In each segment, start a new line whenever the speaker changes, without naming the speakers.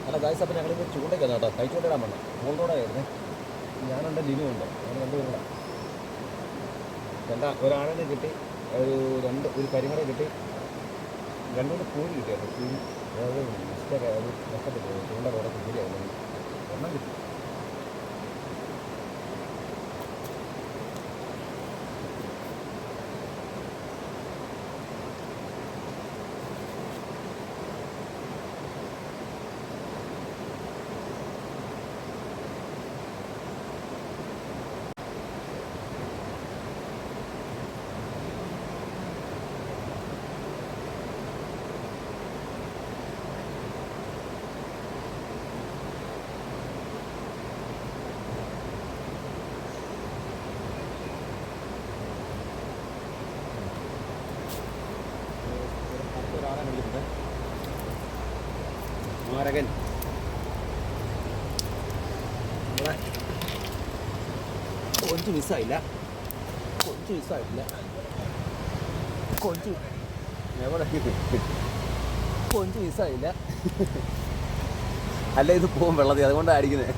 അല്ല ഗായ്സ്, അപ്പം ഞങ്ങളിപ്പോൾ ചൂണ്ടയ്ക്കാണ് കേട്ടോ, കൈ ചൂണ്ടയിടാൻ വേണം. മോളോടായിരുന്നേ, ഞാനുണ്ട്, ലിനുണ്ട്, അങ്ങനെ രണ്ടുപേരുടെ ഒരാണിനെ കിട്ടി, ഒരു കരിമണ കിട്ടി, രണ്ടുകൂടെ കൂലി കിട്ടിയായിരുന്നു. കൂലി അതായത് മിസ്റ്റേക്ക് അത് നഷ്ടപ്പെട്ടു പോയി. ചൂണ്ട വേറെ കൂലിയായിരുന്നു, എണ്ണം കിട്ടി. മാരകൻ നമ്മളെ കൊഞ്ച് മിസ്സായില്ല, കൊഞ്ച് മിസ്സായില്ല. അല്ല, ഇത് പോകും വെള്ളത്തിൽ, അതുകൊണ്ടാണ് അടിക്കുന്നത്.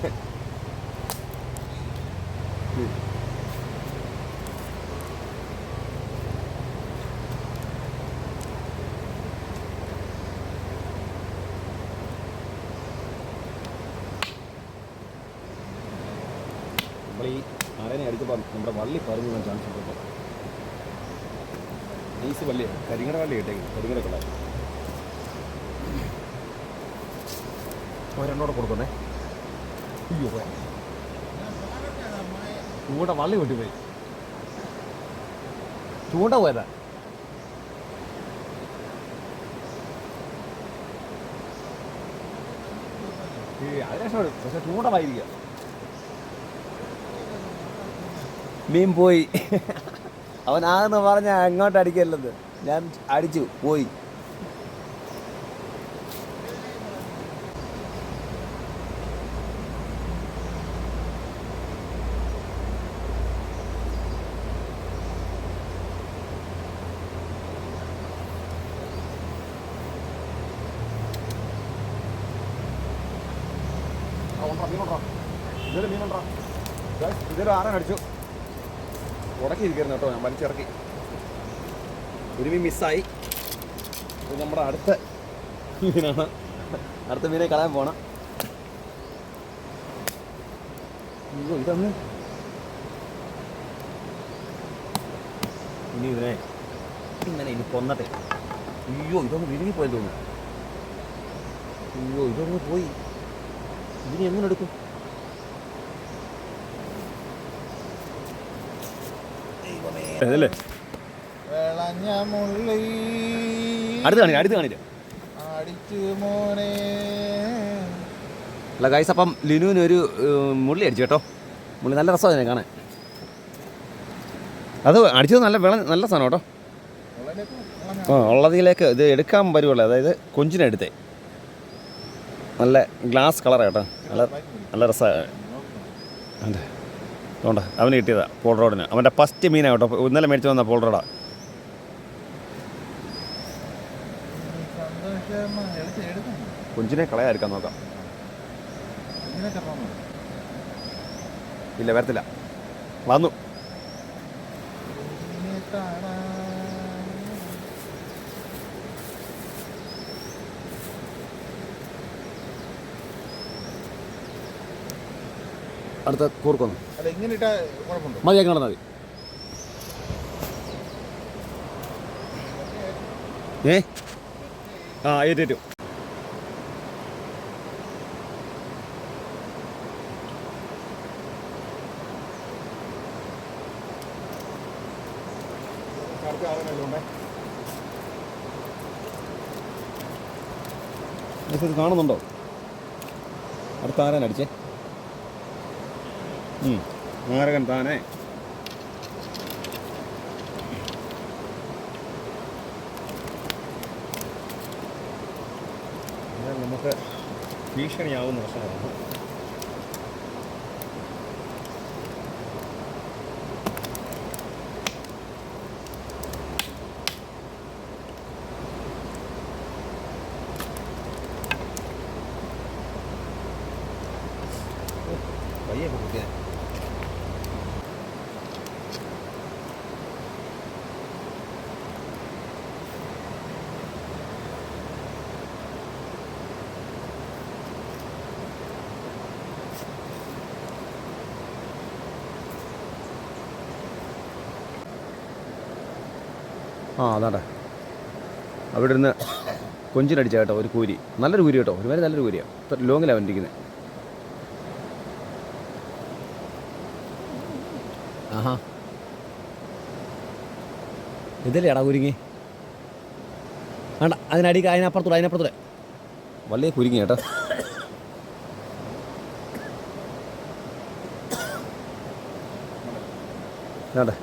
നമ്മൾ ഈ അരനെ അടിച്ചപ്പോൾ നമ്മുടെ വള്ളി പറഞ്ഞു പോകാൻ ചാൻസ് ഉണ്ട്. നൈസ് വള്ളി, കരിങ്ങട വള്ളി കിട്ടേക്കും, കരിങ്ങട കളർ. ഒരെണ്ണോടെ കൊടുക്കുന്നേ. അയ്യോ, ചൂണ്ട വള്ളി പൊട്ടിപ്പോയി, ചൂണ്ട പോയതാ. അത് രക്ഷപ്പെടും, പക്ഷെ ചൂണ്ട വായിരിക്കുക. മീൻ പോയി. അവനാന്ന് പറഞ്ഞാൽ അങ്ങോട്ട് അടിക്കല്ലത്, ഞാൻ അടിച്ചു പോയി. ഇതൊരു ആറൻ അടിച്ചു, ഉടക്കിയിരിക്കുന്നു കേട്ടോ. ഞാൻ വലിച്ചിറക്കി, ഒരു മീൻ മിസ്സായി. ഇത് നമ്മുടെ അടുത്ത മീനാണ്, അടുത്ത മീനെ കളയാൻ പോണം. അയ്യോ, ഇതൊന്ന് ഇതിനെ ഇനി കൊന്നട്ടെ. അയ്യോ, ഇതൊന്ന് വിരുങ്ങിപ്പോയെന്ന് തോന്നുന്നു. അയ്യോ, ഇതൊന്ന് പോയി. ഇതിന് എങ്ങനെ എടുക്കും? അതല്ലേ അടുത്ത് കാണില്ല. അല്ല ഗൈസ്, അപ്പം ലിനുവിന് ഒരു മുള്ളി അടിച്ചു കേട്ടോ. മുള്ളി നല്ല രസമാണ് കാണാൻ. അത് അടിച്ചത് നല്ല സാധനം കേട്ടോ. ഉള്ളതിലേക്ക് ഇത് എടുക്കാൻ വരുവുള്ളൂ. അതായത് കൊഞ്ചിനെടുത്തേ, നല്ല ഗ്ലാസ് കളറാണ് കേട്ടോ. നല്ല രസമാണ്. അതെ, അതുകൊണ്ട് അവന് കിട്ടിയതാണ് പോൾ റോഡിന്. അവൻ്റെ ഫസ്റ്റ് മീനാണ് കേട്ടോ, ഇന്നലെ മേടിച്ചു വന്ന പോൾ റോഡാണ്. കൊഞ്ചിനെ കളയാതിരിക്കാൻ നോക്കാം. ഇല്ല, വരത്തില്ല. വന്നു. അടുത്ത കൂർക്കൊന്നു മതിയാക്കി നടന്നാൽ മതി. ഏറ്റു ഇത് കാണുന്നുണ്ടോ? അടുത്ത ആരാനടിച്ചേ? മാരകൻ താനേ. നമുക്ക് ഭീഷണിയാവുന്ന പ്രശ്നമാണ്. ആ അതാട്ടെ അവിടെ ഇരുന്ന് കൊഞ്ചിനടിച്ച കേട്ടോ ഒരു കൂരി, നല്ലൊരു കൂരി കേട്ടോ, ഒരുമാതിരി നല്ലൊരു കൂരിയാണ്. ഇത്ര ലോങ്ങിലാണ് വന്നിരിക്കുന്നത്. ആഹാ ഇതല്ലേ എടാ കുരുങ്ങി, വേണ്ട അതിനപ്പുറത്തൂടെ വലിയ കുരുങ്ങി കേട്ടോ. വേണ്ടേ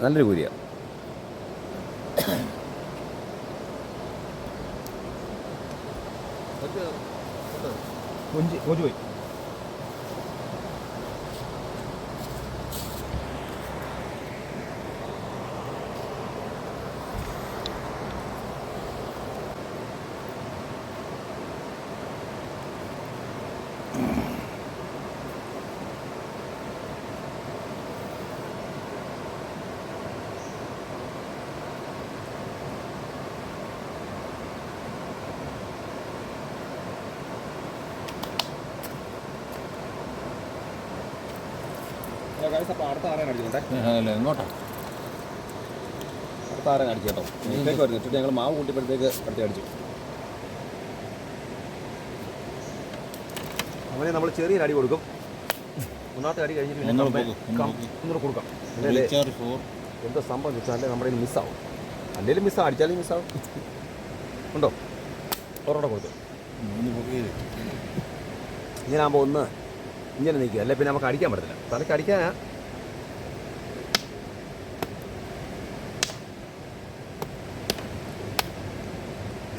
നല്ലൊരു കൂരിയാണ്. കൊഞ്ച് പോയി. അടുത്ത ആരാണ് അടിച്ചോട്ടെ,
എങ്ങോട്ടാ
അടുത്ത ആരാണ് അടിച്ചു കേട്ടോ. ഇട്ടേക്ക് വരുന്നു, ഇട്ടിട്ട് ഞങ്ങൾ മാവ് കൂട്ടിയപ്പോഴത്തേക്ക് അടുത്ത് അടിച്ചു. അവനെ നമ്മൾ ചെറിയൊരു അടി കൊടുക്കും. ഒന്നാമത്തെ അടി കഴിഞ്ഞിട്ട് ഒന്നുകൂടെ കൊടുക്കാം. എന്തോ സംഭവം ചോദിച്ചാൽ നമ്മുടെ കയ്യിൽ മിസ്സാവും. അല്ലെങ്കിൽ മിസ്സാവും, അടിച്ചാലും മിസ്സാവും. ഉണ്ടോ ഒരോടെ കൊടുത്തു. ഇങ്ങനാകുമ്പോൾ ഒന്ന് ഇങ്ങനെ നിൽക്കുക, അല്ലെ പിന്നെ നമുക്ക് അടിക്കാൻ പറ്റത്തില്ല. തലയ്ക്ക് അടിക്കാനാ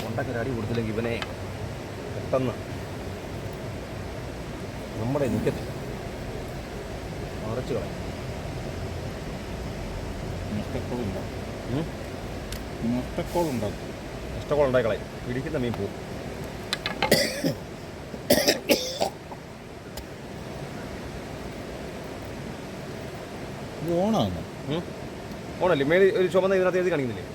കൊണ്ടൊക്കെ അടി കൊടുത്തില്ലെങ്കിൽ ഇവനെ പെട്ടെന്ന് നമ്മുടെ നിൽക്കത്തില്ല, മറച്ചു കളയും. നഷ്ടക്കോളുണ്ടായി കളയും. പിടിക്കുന്ന മീൻ പോവും.
ഓണാണ്
ഓണല്ലേ മേളിൽ ഒരു ചുമന്ന ഇതിനകത്ത് എഴുതി കാണിക്കുന്നില്ലേ?